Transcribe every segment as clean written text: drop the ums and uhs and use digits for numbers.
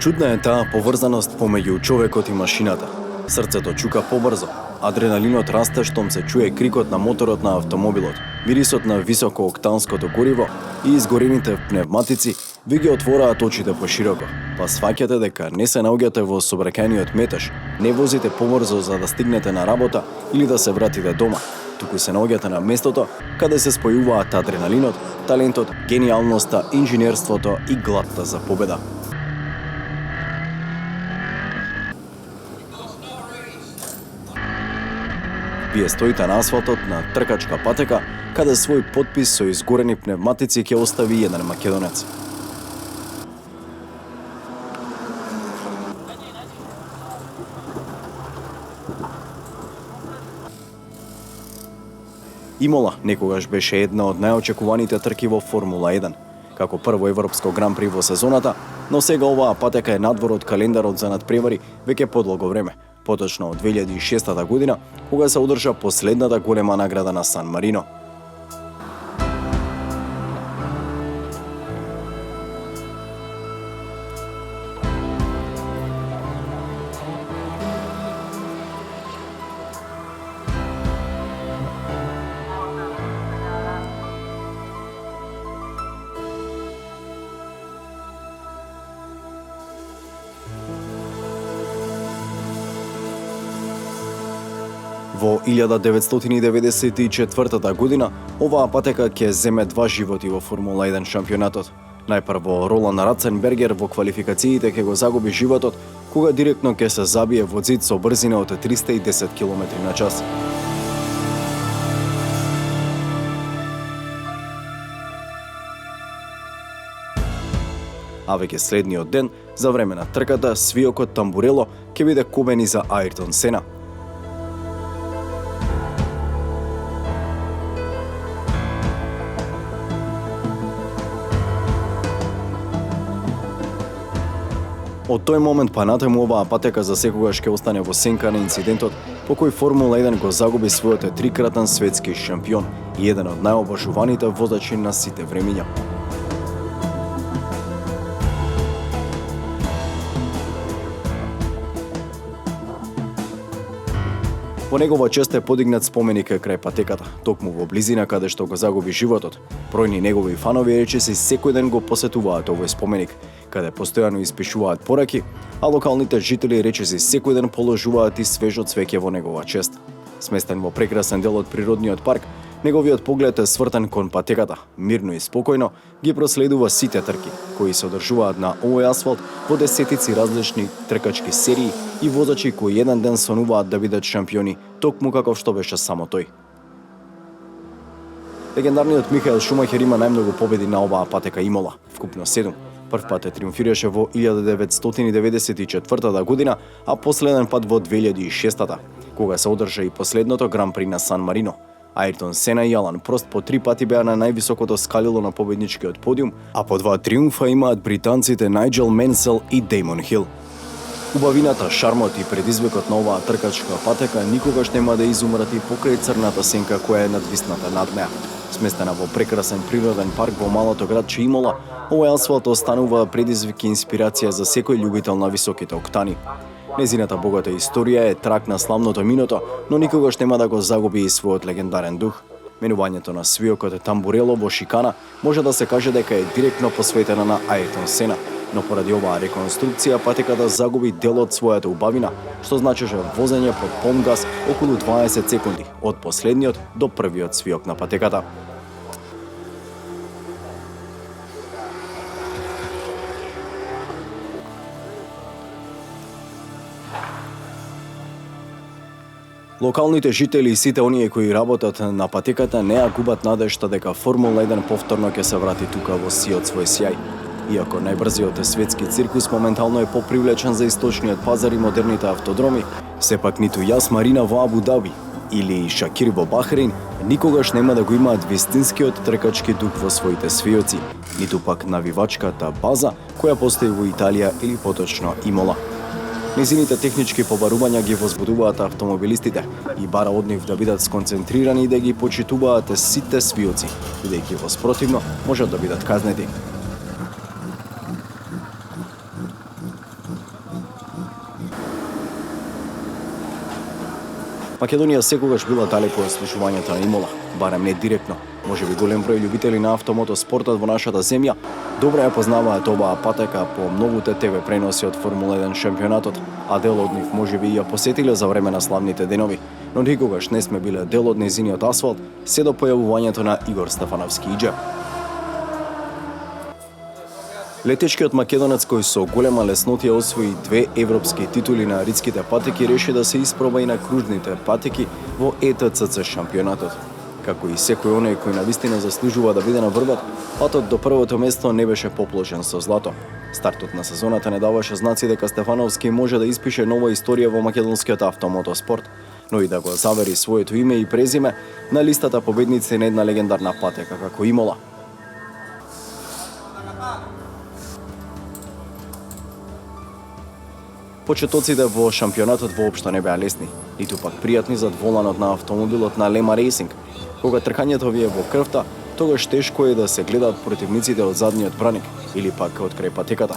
Чудна е таа поврзаност помеѓу човекот и машината. Срцето чука побрзо, адреналинот расте штом се чуе крикот на моторот на автомобилот, мирисот на високооктанското гориво и изгорените пневматици ви ги отвораат очите пошироко, па сваќате дека не се наоѓате во собрекајниот метеж, не возите побрзо за да стигнете на работа или да се вратите дома, туку се наоѓате на местото каде се спојуваат адреналинот, талентот, гениалноста, инженерството и гладта за победа. Вие стоите на асфалтот на тркачка патека, каде свој потпис со изгорени пневматици ќе остави еден македонец. Имола некогаш беше една од најочекуваните трки во Формула 1, како прво европско гран-при во сезоната, но сега оваа патека е надвор од календарот за надпревари веќе подолго време. Поточно од 2006 година, кога се одржа последната голема награда на Сан Марино. Во 1994 година, оваа патека ќе земе два животи во Формула 1 шампионатот. Најпрво Ролан Раценбергер во квалификациите ќе го загуби животот, кога директно ќе се забие во зид со брзина од 310 км на час. А веќе следниот ден, за време на трката, свиокот тамбурело ќе биде кубен и за Ајртон Сена. Од тој момент па натаму оваа патека за секогаш ќе остане во сенка на инцидентот по кој Формула 1 го загуби својот трикратен светски шампион и еден од најобожуваните возачи на сите времиња. Во негова чест е подигнат споменик крај патеката, токму во близина каде што го загуби животот. Бројни негови фанови речиси секој ден го посетуваат овој споменик, каде постојано испишуваат пораки, а локалните жители речиси секој ден положуваат и свежо цвеќе во негова чест. Сместен во прекрасен дел од природниот парк, неговиот поглед е свртен кон патеката, мирно и спокојно ги проследува сите трки, кои се одржуваат на овој асфалт во десетици различни тркачки серии и возачи кои еден ден сонуваат да бидат шампиони, токму каков што беше само тој. Легендарниот Михаел Шумахер има најмногу победи на оваа патека Имола, вкупно 7. Прв пат е триумфираше во 1994 година, а последен пат во 2006, кога се одржа и последното гран-при на Сан Марино. Ајртон Сена и Алан Прост по 3 пати беа на највисокото скалило на победничкиот подиум, а по 2 триумфа имаат британците Најджел Менсел и Деймон Хил. Убавината, шармот и предизвикот на оваа тркачка патека никогаш нема да изумрати покрај црната сенка која е надвисната над неа. Сместена во прекрасен природен парк во малото градче Имола, овој асфалт останува предизвик и инспирација за секој љубител на високите октани. Незината богата историја е трак на славното миното, но никогаш нема да го загуби и својот легендарен дух. Менувањето на свиокот тамбурело во шикана може да се каже дека е директно посветена на Ајртон Сена, но поради оваа реконструкција патеката загуби дел од својата убавина, што значеше возење под полн газ околу 20 секунди од последниот до првиот свиок на патеката. Локалните жители и сите оние кои работат на патеката не ја губат надежта дека Формула 1 повторно ќе се врати тука во сиот свој сјај. Иако најбрзиот светски циркус моментално е попривлечен за источниот пазар и модерните автодроми, сепак ниту Јас Марина во Абу Даби или Шакир во Бахрейн никогаш нема да го имаат вистинскиот тркачки дух во своите свиоци, ниту пак навивачката база која постои во Италија или поточно Имола. Незините технички побарувања ги возбудуваат автомобилистите и бара од нив да бидат сконцентрирани и да ги почитуваат сите свиоци, бидејќи во спротивно можат да бидат казнети. Македонија секогаш била далеку од слушувањето на Имола, барем не директно. Можеби голем број љубители на автомотоспортот во нашата земја добро ја познаваат оваа патека по многуте ТВ преноси од Формула 1 шампионатот, а дел од нив можеби ја посетиле за време на славните денови, но никогаш не сме биле дел од нејзиниот асфалт, се до појавувањето на Игор Стефановски Иџа. Летечкиот македонец кој со голема леснотија освои 2 европски титули на ридските патеки реши да се испроба и на кружните патеки во ЕТЦЦ шампионатот. Како и секој оној кој навистина заслужува да биде на врвот, патот до првото место не беше попложен со злато. Стартот на сезоната не даваше знаци дека Стефановски може да испише нова историја во македонскиот автомотоспорт, но и да го завери своето име и презиме на листата победници на една легендарна патека како Имола. Почетоците во шампионатот воопшто не беа лесни, ниту пак пријатни зад воланот на автомобилот на Лема Рейсинг. Кога тркањето ви е во крвта, тогаш тешко е да се гледаат противниците од задниот браник или пак од крај патеката.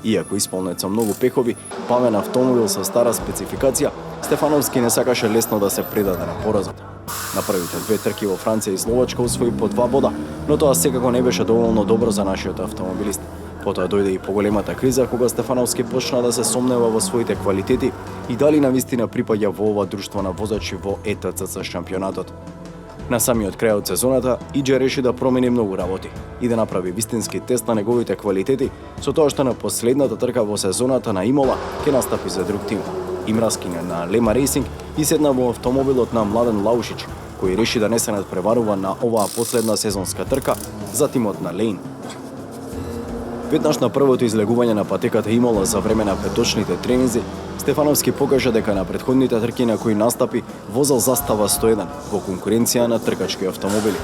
Иако исполнет со многу пехови, памен автомобил со стара спецификација, Стефановски не сакаше лесно да се предаде на поразот. На првите 2 трки во Франција и Словачка освои по 2 бода, но тоа секако не беше доволно добро за нашиот автомобилист. Потоа дојде и поголемата криза кога Стефановски почна да се сомнева во своите квалитети и дали навистина припаѓа во ова друштво на возачи во ЕТЦЦ шампионатот. На самиот крај од сезоната, Иџа реши да промени многу работи и да направи вистински тест на неговите квалитети, со тоа што на последната трка во сезоната на Имола ќе настапи за друг тим. Им раскина на Лема Рейсинг и седна во автомобилот на Младен Лаушич, кој реши да не се надпреварува на оваа последна сезонска трка за тимот на Лейн. Веднаш на првото излегување на патеката Имола за време на петочните тренинзи, Стефановски покажа дека на претходните трки на кои настапи возел застава 101 во конкуренција на тркачки автомобили.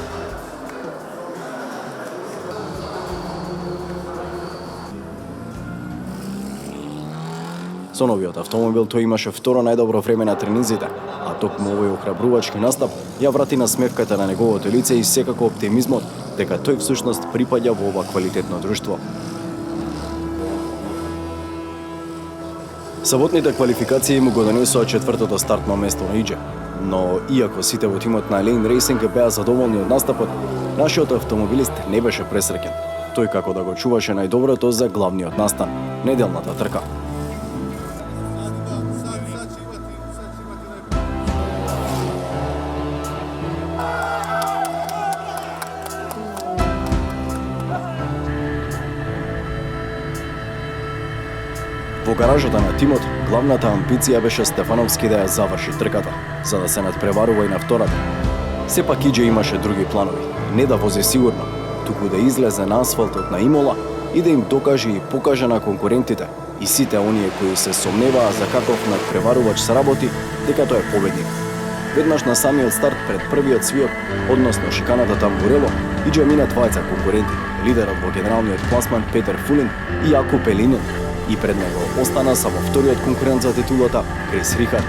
Со новиот автомобил тој имаше второ најдобро време на тренинзите, а токму овој охрабрувачки настап ја врати на смевката на неговото лице и секако оптимизмот дека тој всушност припаѓа во ова квалитетно друштво. Саботните квалификации му го донесоа четвртото стартно место на Иџа, но иако сите во тимот на Лейн Рейсинг беа задоволни од настапот, нашиот автомобилист не беше пресреќен. Тој како да го чуваше најдоброто за главниот настан, неделната трка. Во гаражата на тимот, главната амбиција беше Стефановски да ја заврши трката, за да се надпреварува и на втората. Сепак Иџа имаше други планови, не да вози сигурно, туку да излезе на асфалтот на Имола и да им докаже и покаже на конкурентите и сите оние кои се сомневаа за каков надпреварувач сработи, дека тој е победник. Веднаш на самиот старт пред првиот свиот, односно шиканата Тамбурело, Иџа мина двајца конкуренти, лидерот во генералниот класман Петер Фулин и Јако Пелинин, и пред него остана само вториот конкурент за титулата Крис Рихард.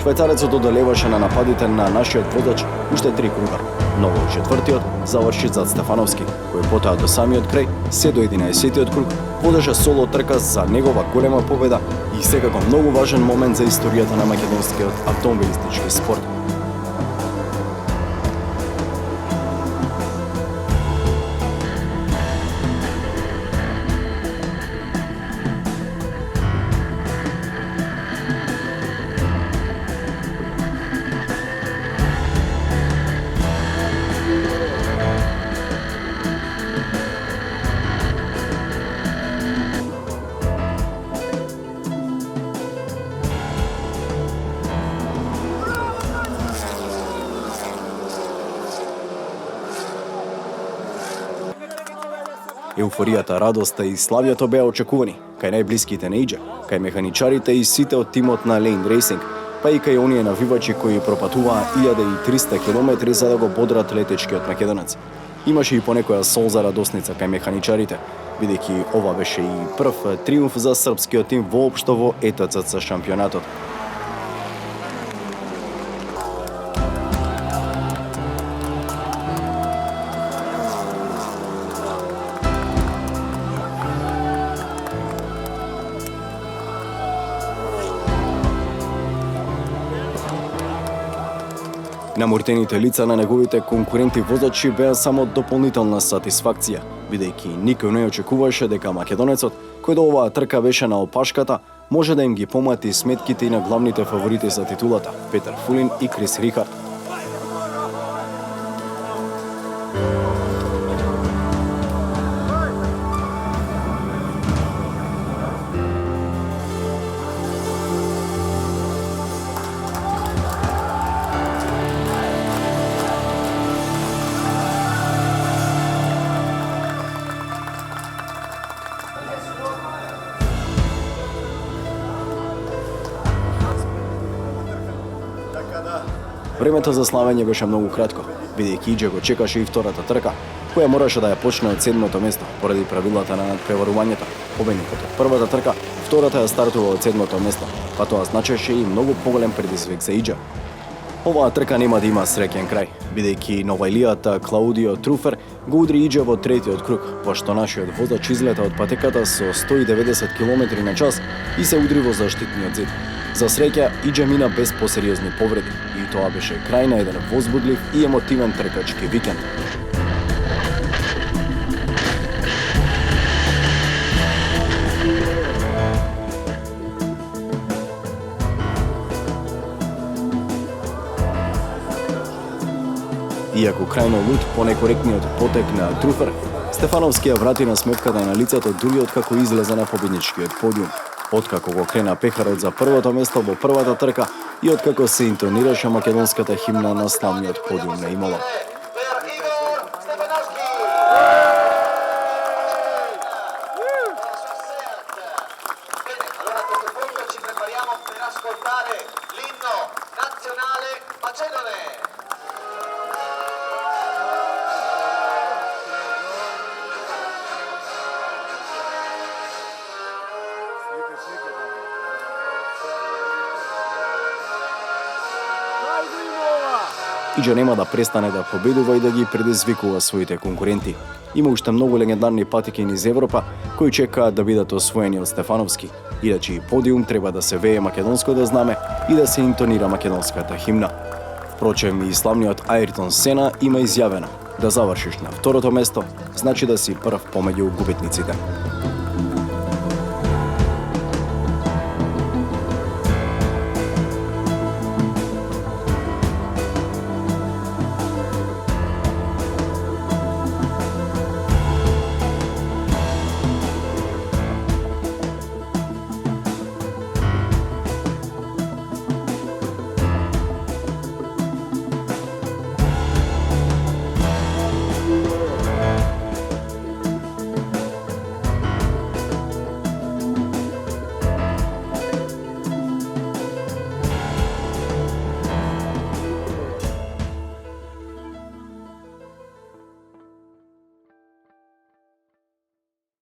Швајцарецот одолеваше на нападите на нашиот водач уште 3 круга, но во четвртиот заврши зад Стефановски, кој потоа до самиот крај, се до 11-тиот круг, водеше соло трка за негова голема победа и секако многу важен момент за историјата на македонскиот автомобилистички спорт. Еуфоријата, радоста и славјето беа очекувани, кај најблиските на Иџа, кај механичарите и сите од тимот на Lane Racing, па и кај оние навивачи кои пропатуваа 1300 километри за да го бодрат летечкиот македонец. Имаше и понекоја солза радосница кај механичарите, бидејќи ова беше и прв триумф за српскиот тим воопшто во ЕТЦЦ шампионатот. Намортените лица на неговите конкуренти возачи беа само дополнителна сатисфакција, бидејќи никој не очекуваше дека македонецот, кој до оваа трка беше на опашката, може да им ги помати сметките и на главните фаворити за титулата, Петер Фулин и Крис Рихард. Времето за славење беше многу кратко, бидејќи Иџа го чекаше и втората трка, која мораше да ја почне од 7-то место поради правилата на надпреварувањето. Победникот од првата трка, втората ја стартува од 7-то место, па тоа значеше и многу поголем предизвик за Иџа. Оваа трка нема да има среќен крај, бидејќи новајлијата Клаудио Труфер го удри Иџа во третиот круг, пошто нашиот водач излета од патеката со 190 км на час и се удри во заштитниот зид. За среќа, Иџа мина без посериозни повреди и тоа беше крај на еден возбудлив и емотивен тркачки викенд. Иако крајно луд по некоректниот потек на Труфер, Стефановски ја врати на сметката на лицето дури откако излезе на победничкиот подиум. Откако го крена пехарот за првото место во првата трка и откако се интонираше македонската химна на славниот подиум на Имола. Иџа нема да престане да победува и да ги предизвикува своите конкуренти. Има уште многу легендарни патеки низ Европа кои чекаат да бидат освоени од Стефановски. Иначе и подиум треба да се вее македонското знаме и да се интонира македонската химна. Впрочем, и славниот Ајртон Сена има изјавено: да завршиш на второто место значи да си прв помеѓу губетниците.